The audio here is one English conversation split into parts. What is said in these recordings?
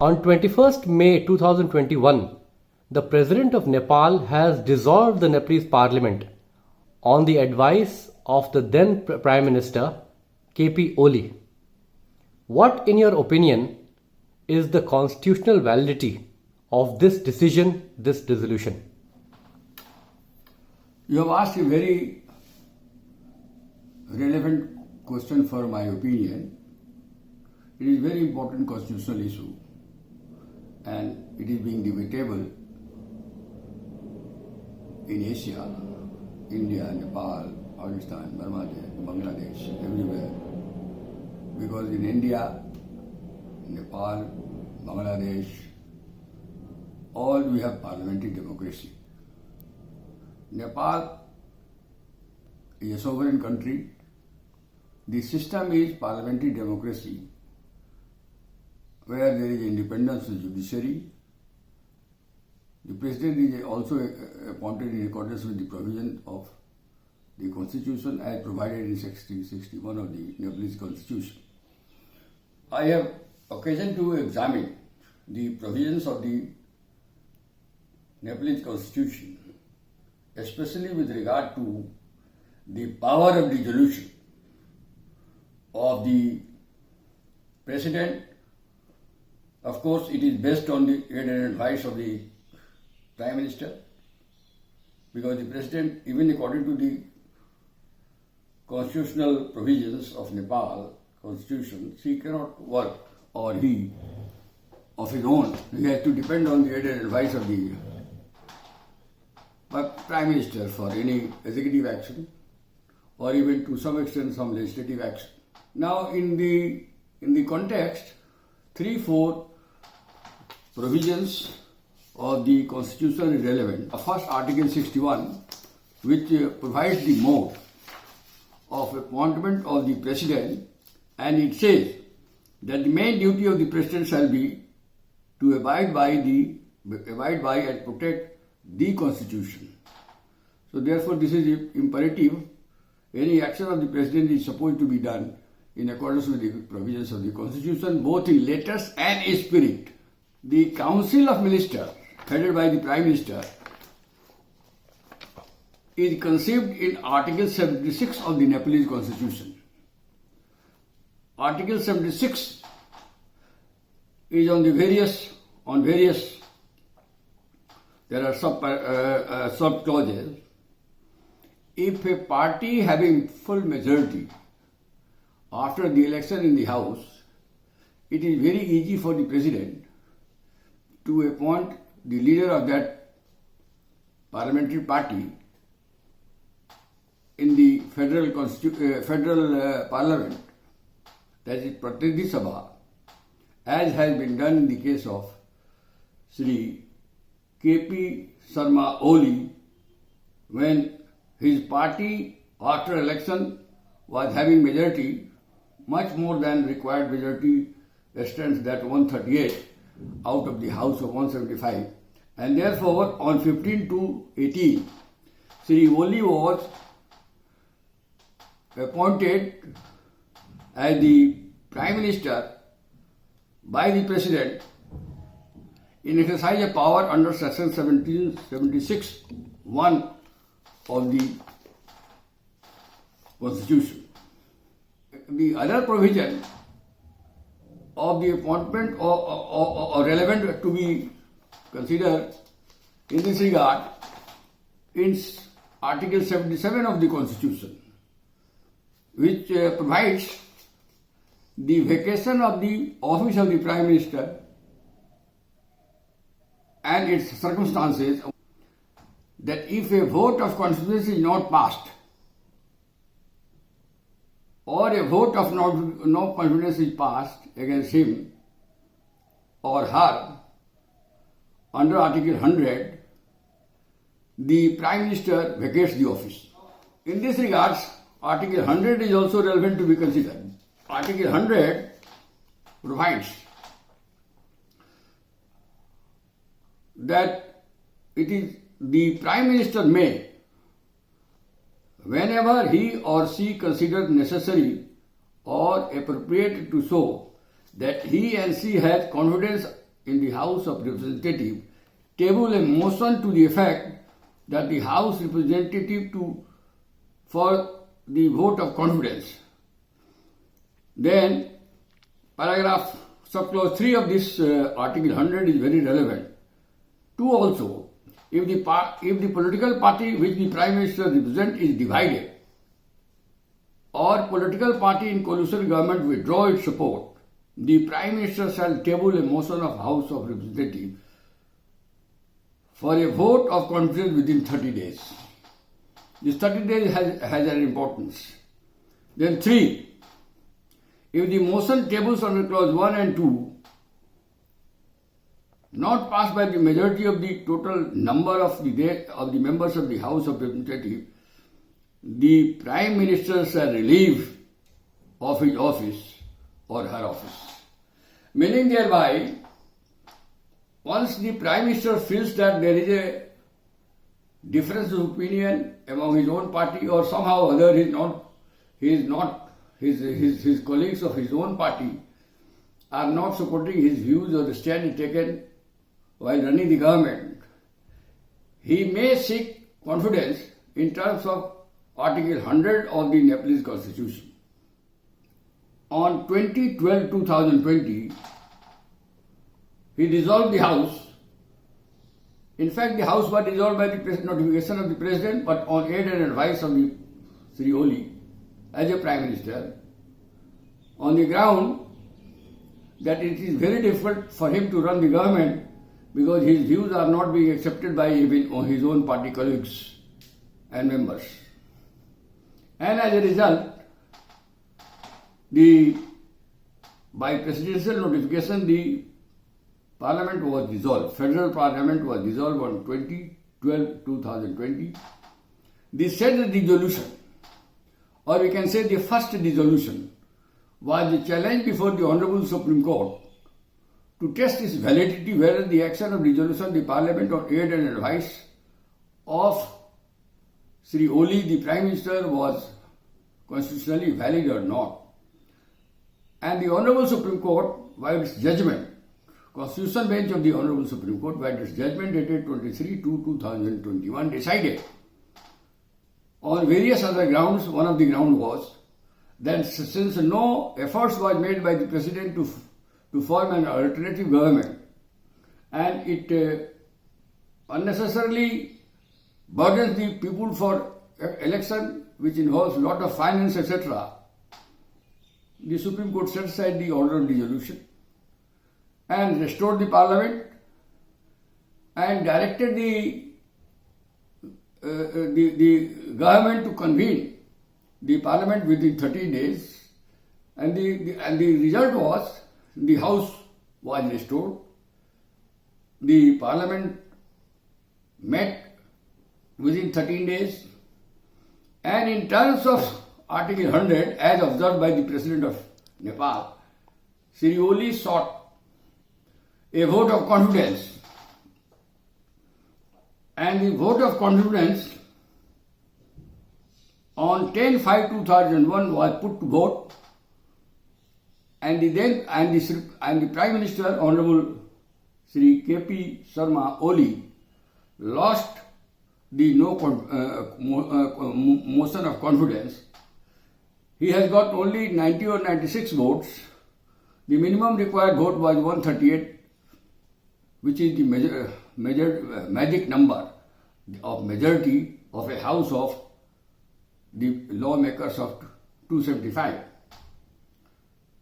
On 21st May 2021, the President of Nepal has dissolved the Nepalese Parliament on the advice of the then Prime Minister KP Oli. What, in your opinion, is the constitutional validity of this decision, this dissolution? You have asked a very relevant question for my opinion. It is a very important constitutional issue and it is being debatable in Asia, India, Nepal, Pakistan, Bangladesh, everywhere. Because in India, Nepal, Bangladesh, all we have parliamentary democracy. Nepal is a sovereign country. The system is parliamentary democracy, where there is independence of the judiciary. The president is also appointed in accordance with the provision of the constitution as provided in Section 61 of the Nepalese constitution. I have occasion to examine the provisions of the Nepalese constitution, especially with regard to the power of dissolution of the president. Of course, it is based on the aid and advice of the Prime Minister, because the president, even according to the constitutional provisions of Nepal constitution, he cannot work, or he of his own. He has to depend on the aid and advice of the Prime Minister for any executive action, or even to some extent some legislative action. Now, in the context, 3-4 provisions of the constitution is relevant. First, Article 61, which provides the mode of appointment of the president, and it says that the main duty of the president shall be to abide by and protect the constitution. So therefore, this is imperative. Any action of the president is supposed to be done in accordance with the provisions of the constitution, both in letters and in spirit. The Council of Ministers, headed by the Prime Minister, is conceived in Article 76 of the Nepalese Constitution. Article 76 is on various. There are sub clauses. If a party having full majority after the election in the House, it is very easy for the president to appoint the leader of that parliamentary party in the federal parliament, that is Pratidhi Sabha, as has been done in the case of Sri KP Sharma Oli, when his party after election was having majority, much more than required majority, stands that 138 out of the House of 175. And therefore, on 15/2/18, Sri Oli was appointed as the Prime Minister by the President in exercise of power under Section 1776(1) of the Constitution. The other provision of the appointment or relevant to be considered in this regard is Article 77 of the Constitution, which provides the vacation of the office of the Prime Minister and its circumstances, that if a vote of confidence is not passed or a vote of no confidence is passed against him or her under Article 100, the Prime Minister vacates the office. In this regard, Article 100 is also relevant to be considered. Article 100 provides that it is the Prime Minister may, whenever he or she considers necessary or appropriate to show that he and she has confidence in the House of Representatives table a motion to the effect that the House representative for the vote of confidence. Then paragraph subclause 3 of this article 100 is very relevant. 2 also, if the political party which the Prime Minister represents is divided, or political party in coalition government withdraw its support, the Prime Minister shall table a motion of House of Representatives for a vote of confidence within 30 days. This 30 days has an importance. Then 3, if the motion tables under clause 1 and 2 not passed by the majority of the total number of the members of the House of Representatives, the Prime Minister shall relieve of his office or her office. Meaning thereby, once the Prime Minister feels that there is a difference of opinion among his own party, or somehow or other his colleagues of his own party are not supporting his views or the stand taken while running the government, he may seek confidence in terms of Article 100 of the Nepalese Constitution. On 20/12/2020, he dissolved the House. In fact, the House was dissolved by the notification of the President, but on aid and advice of the Sri Oli as a Prime Minister, on the ground that it is very difficult for him to run the government because his views are not being accepted by even his own party colleagues and members. And as a result, by presidential notification, the Parliament was dissolved. Federal Parliament was dissolved on 20/12/2020. The said dissolution, or we can say the first dissolution, was a challenge before the Honorable Supreme Court to test its validity, whether the action of dissolution of the Parliament on aid and advice of Sri Oli, the Prime Minister, was constitutionally valid or not. And the Honorable Supreme Court, by its judgment, Constitution Bench of the Honorable Supreme Court, by its judgment dated 23/2/2021, decided on various other grounds. One of the grounds was that since no efforts was made by the President to form an alternative government, and it unnecessarily burdens the people for election, which involves a lot of finance, etc., the Supreme Court set aside the order of dissolution and restored the Parliament and directed the government to convene the Parliament within 30 days, and the result was the House was restored. The Parliament met within 13 days, and in terms of Article 100, as observed by the President of Nepal, Sri Oli sought a vote of confidence, and the vote of confidence on 10/5/2001 was put to vote, and the Prime Minister, Honorable Sri K.P. Sharma Oli, lost the motion of confidence. He has got only 90 or 96 votes. The minimum required vote was 138, which is the magic number of majority of a house of the lawmakers of 275.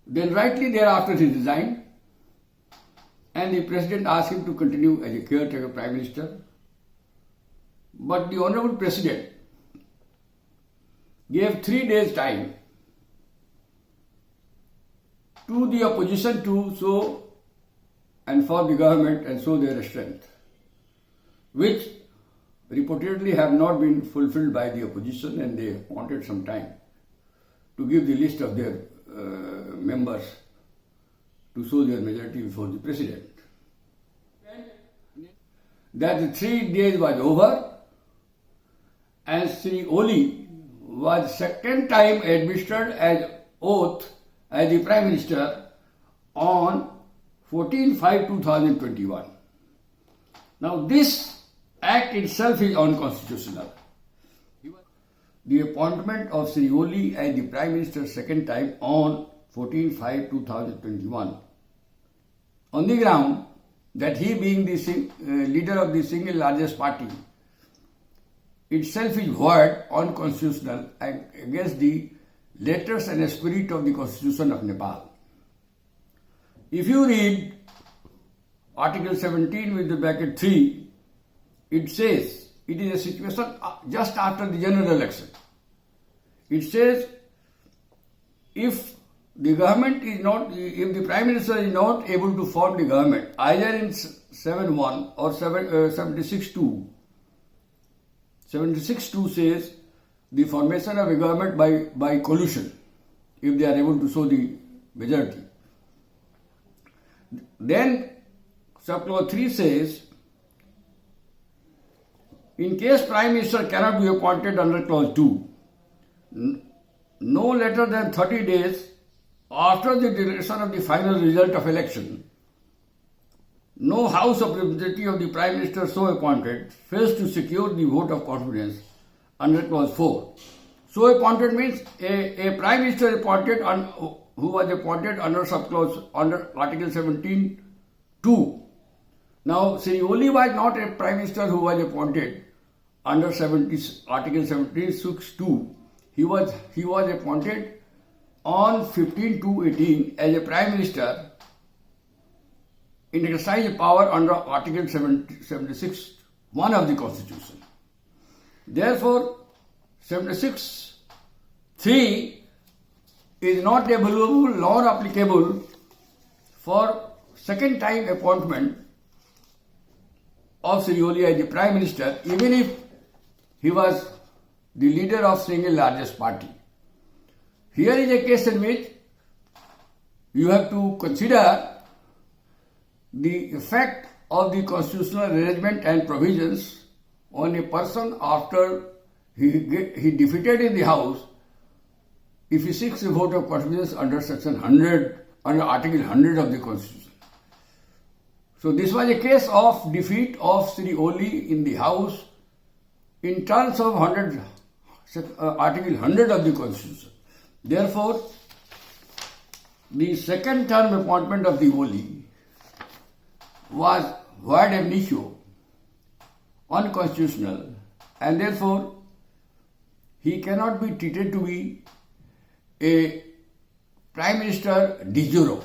Then rightly thereafter he resigned, and the President asked him to continue as a caretaker Prime Minister. But the Honorable President gave 3 days time to the opposition to show and for the government and show their strength, which reportedly have not been fulfilled by the opposition, and they wanted some time to give the list of their members to show their majority before the President. That the 3 days was over, and Sri Oli was second time administered as oath as the Prime Minister on 14/5/2021. Now this act itself is unconstitutional. The appointment of Sri Oli as the Prime Minister second time on 14/5/2021 on the ground that he being the leader of the single largest party itself is void, unconstitutional and against the letters and spirit of the Constitution of Nepal. If you read Article 17 with the bracket 3, it says it is a situation just after the general election. It says if the government is not, if the Prime Minister is not able to form the government either in 7.1 or 76.2, 76.2 says the formation of a government by coalition if they are able to show the majority. Then subclause 3 says in case Prime Minister cannot be appointed under clause 2, no later than 30 days after the declaration of the final result of election, no House of Representatives of the Prime Minister so appointed fails to secure the vote of confidence under clause 4. So appointed means a Prime Minister appointed who was appointed under subclause under Article 17(2). Now Sri Oli was not a Prime Minister who was appointed under Article 76(2). He was appointed on 15/2/18 as a Prime Minister in exercise of power under Article 76(1) of the Constitution. Therefore, 76(3) is not available nor applicable for second time appointment of Sri Oli as the Prime Minister, even if he was the leader of single largest party. Here is a case in which you have to consider the effect of the constitutional arrangement and provisions on a person after he defeated in the House if he seeks a vote of confidence under Section 100, under Article 100 of the Constitution. So this was a case of defeat of Sri Oli in the House in terms of Article 100 of the Constitution. Therefore, the second term appointment of the Oli was void ab initio, unconstitutional, and therefore he cannot be treated to be a Prime Minister de jure.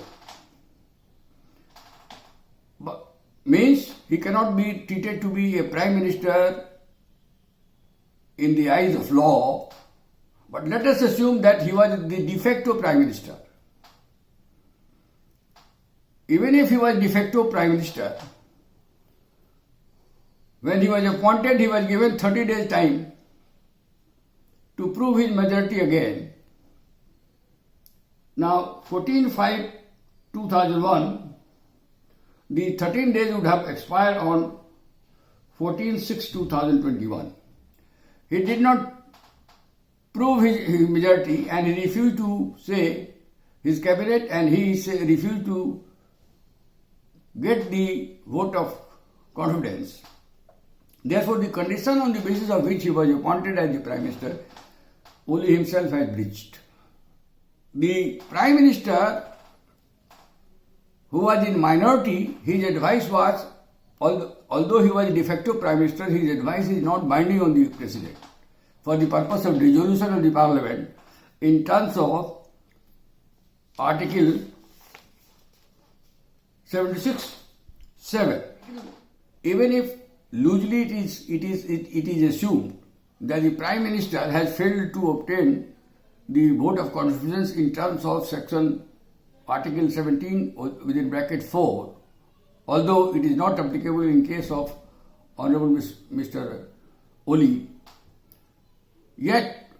Means he cannot be treated to be a Prime Minister in the eyes of law, but let us assume that he was the de facto Prime Minister. Even if he was de facto Prime Minister, when he was appointed, he was given 30 days time to prove his majority again. Now, 14/5/2001, the 13 days would have expired on 14/6/2021. He did not prove his majority and he refused to say his cabinet and he refused to get the vote of confidence. Therefore, the condition on the basis of which he was appointed as the Prime Minister, Oli himself has breached. The Prime Minister, who was in minority, his advice was, although he was a de facto Prime Minister, his advice is not binding on the President for the purpose of resolution of the Parliament in terms of Article 76(7). Even if loosely it is assumed that the Prime Minister has failed to obtain the vote of confidence in terms of Section Article 17 within bracket 4, although it is not applicable in case of Honorable Mr. Oli, yet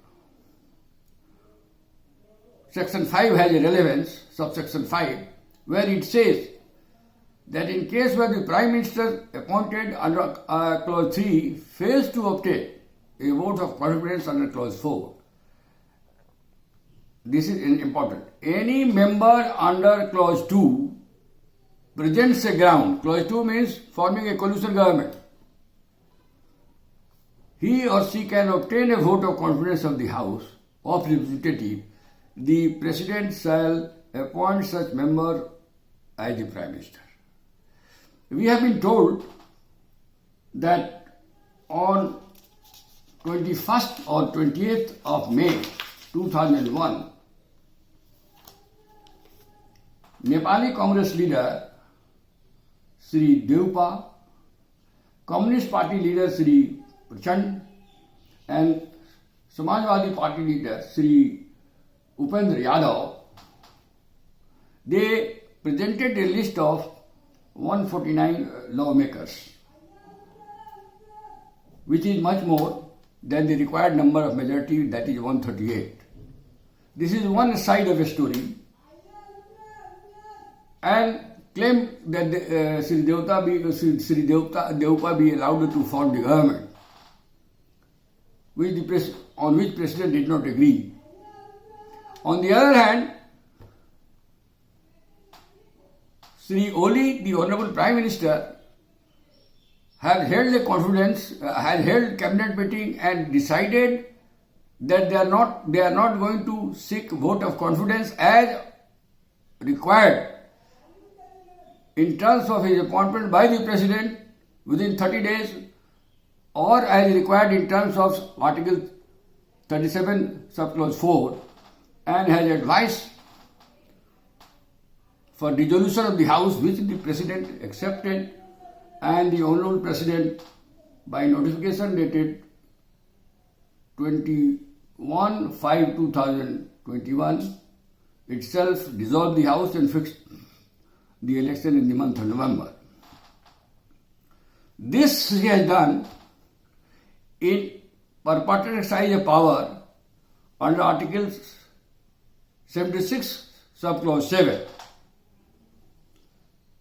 Section 5 has a relevance, subsection 5, where it says that in case where the Prime Minister appointed under clause 3 fails to obtain a vote of confidence under clause 4, this is important. Any member under clause 2 presents a ground. Clause 2 means forming a coalition government. He or she can obtain a vote of confidence of the House of Representatives. The President shall appoint such member as the Prime Minister. We have been told that on 21st or 28th of May 2001, Nepali Congress leader Sri Deupa, Communist Party leader Sri Prachand, and Samajwadi Party leader Sri Upendra Yadav, they presented a list of 149 lawmakers, which is much more than the required number of majority, that is 138. This is one side of a story, and claim that Sri Deupa be allowed to form the government, on which President did not agree. On the other hand, Sri Oli, the Honorable Prime Minister, has held cabinet meeting and decided that they are not going to seek vote of confidence as required in terms of his appointment by the President within 30 days, or as required in terms of Article 37, subclause 4, and has advised for dissolution of the House, which the President accepted, and the Honorable President, by notification dated 21/5/2021, itself dissolved the House and fixed the election in the month of November. This he has done in purported exercise of power under Article 76, subclause 7.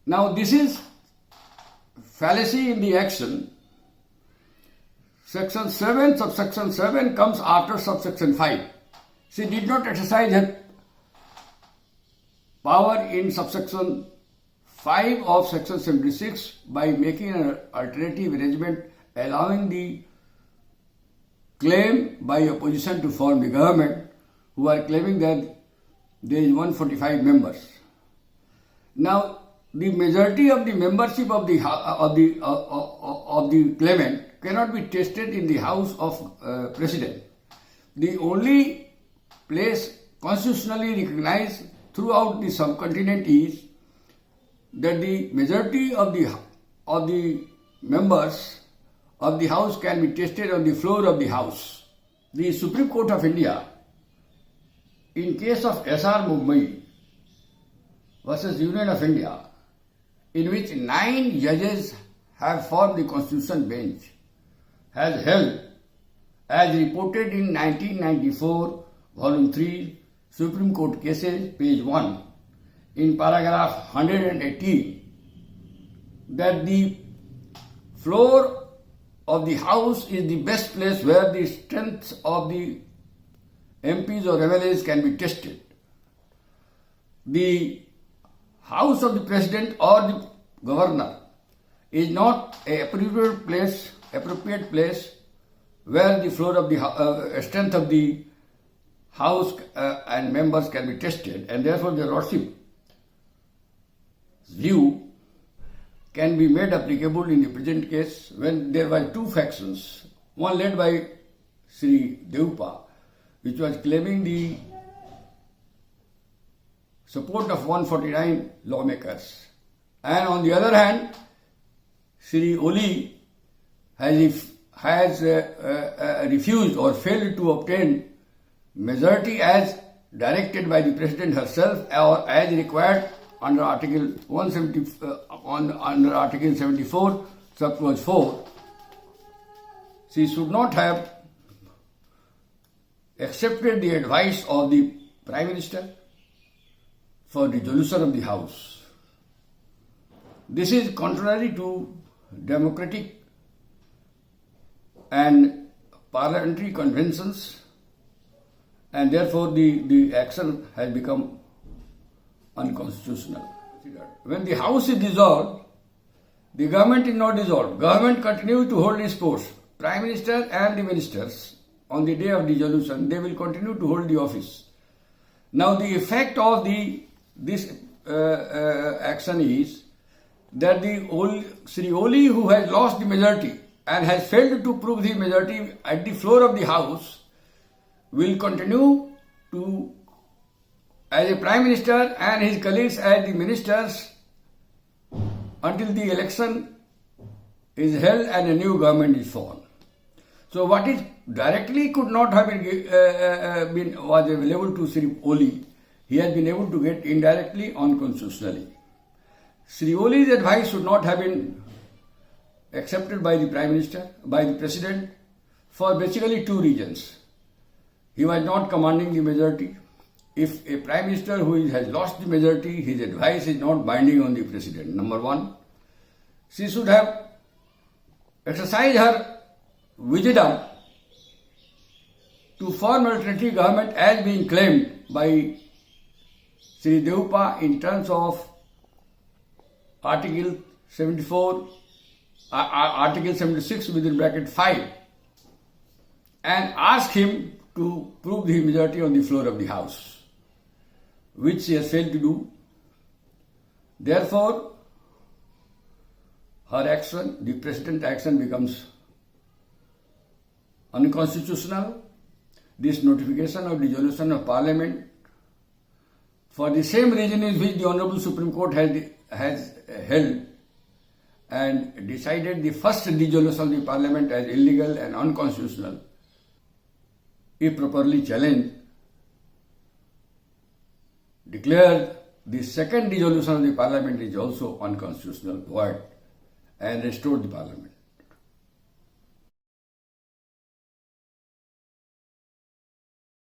Now this is fallacy in the action. Section 7, subsection 7 comes after subsection 5. She did not exercise her power in subsection 5 of section 76 by making an alternative arrangement allowing the claim by opposition to form the government, who are claiming that there is 145 members. Now, the majority of the membership of the claimant cannot be tested in the House of President. The only place constitutionally recognized throughout the subcontinent is that the majority of the members of the House can be tested on the floor of the House. The Supreme Court of India, in case of S.R. Mumbai versus Union of India, in which 9 judges have formed the Constitution Bench, has held, as reported in 1994, Volume 3, Supreme Court Cases, page 1, in paragraph 118, that the floor of the House is the best place where the strength of the MPs or MLAs can be tested. The House of the President or the Governor is not an appropriate place where the floor of the strength of the House and members can be tested, and therefore the Lordship's view can be made applicable in the present case when there were 2 factions, one led by Sri Deupa, which was claiming the support of 149 lawmakers, and on the other hand, Sri Oli has refused or failed to obtain majority as directed by the President herself or as required under Article 74, subclause 4. She should not have accepted the advice of the Prime Minister for dissolution of the House. This is contrary to democratic and parliamentary conventions, and therefore the action has become unconstitutional. When the House is dissolved, the government is not dissolved. Government continues to hold its post. Prime Minister and the ministers, on the day of dissolution, they will continue to hold the office. Now, the effect of this action is that Sri Oli, who has lost the majority and has failed to prove his majority at the floor of the House, will continue to, as a Prime Minister and his colleagues as the ministers, until the election is held and a new government is formed. So what is directly could not have was available to Sri Oli, he has been able to get indirectly unconstitutionally. Sri Oli's advice should not have been accepted by the Prime Minister, by the President, for basically two reasons. He was not commanding the majority. If a Prime Minister who has lost the majority, his advice is not binding on the President. Number one, she should have exercised her wisdom to form an alternative government as being claimed by Sri Devupa in terms of Article 74, Article 76 within bracket 5, and ask him to prove the majority on the floor of the House, which he has failed to do. Therefore, her action, the President's action, becomes unconstitutional. This notification of dissolution of Parliament, for the same reason in which the Honorable Supreme Court has held and decided the first dissolution of the Parliament as illegal and unconstitutional, if properly challenged, declared the second dissolution of the Parliament is also unconstitutional, void, and restored the Parliament.